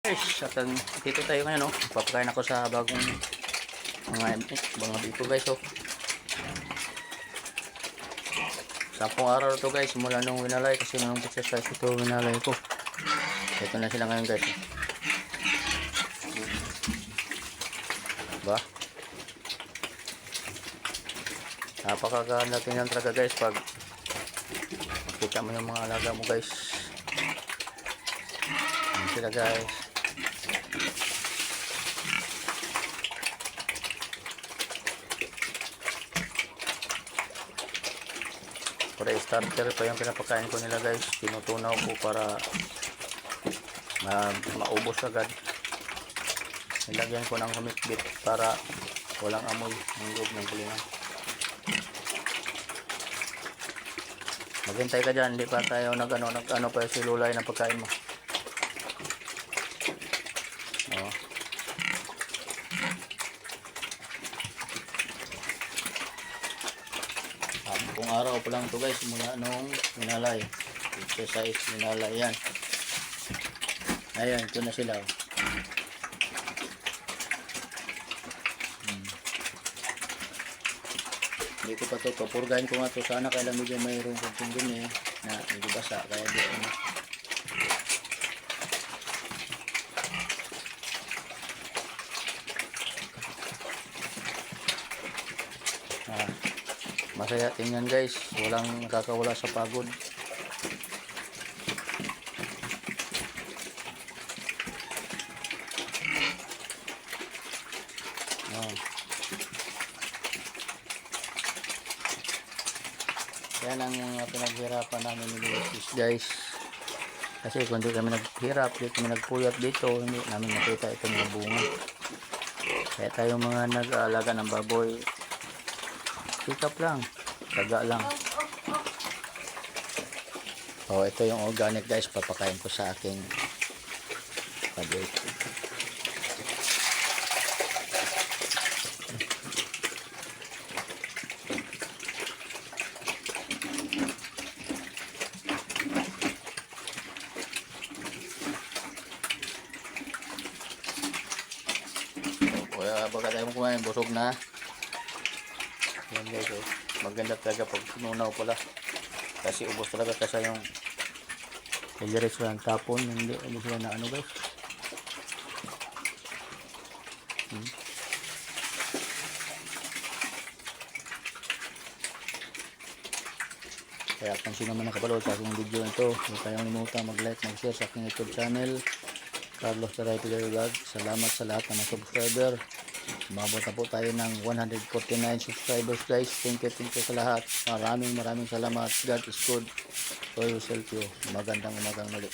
Guys, at dito tayo ngayon, no? Papakain ako sa bagong mga biko, guys, oh. Sampung araw to, guys, mula nung winalay, kasi nung exercise ito winalay ko. Ito na sila ngayon, guys. Ba? Napakaganda tingnan talaga, guys, pag makita mo yung mga alaga mo, guys. Ayan sila, guys. Para starter pa yung pinapakain ko nila, guys. Tinutunaw ko para maubos agad. Nilagyan ko ng humikbit para walang amoy ng loob ng kulungan. Maghintay ka dyan, hindi pa tayo nag-ano pa yung silulay ng pagkain mo. Oh. Kung araw pa lang to, guys, mula nung minalay. Exercise minalay yan. Ayan, ito na sila. Hindi ko pa ito, papurgahin ko nga ito. Sana kailan medyo mayroong kunting dun na medyo basa. Kaya di ano. Masaya tingnan, guys. Walang nakakawala sa pagod. Yan ang mga pinaghirapan namin ni Luis, guys. Kasi kung di kami naghirap, di kami nagpuyat dito, hindi namin nakita itong mga bunga. Kaya tayo mga nag-aalaga ng baboy, sikap lang, taga lang. Oh, ito yung organic, guys, papakain ko sa aking baboy. Kaya baga tayo kumain, busog na. Yan, guys, oh. Maganda talaga pag sinunaw pala. Kasi ubos talaga kasi yung iliris lang tapon. Hindi sila na ano, guys. Kaya kung sino man nakapalood sa aking video ito, huwag kayong limutan mag-like, mag-share sa aking YouTube channel, Carlos Taray Vlog. Salamat sa lahat ng mga subscriber. Umabot na po tayo ng 149 subscribers, guys. Thank you sa lahat. Maraming salamat. God is good. For yourself, you. Magandang umagang muli.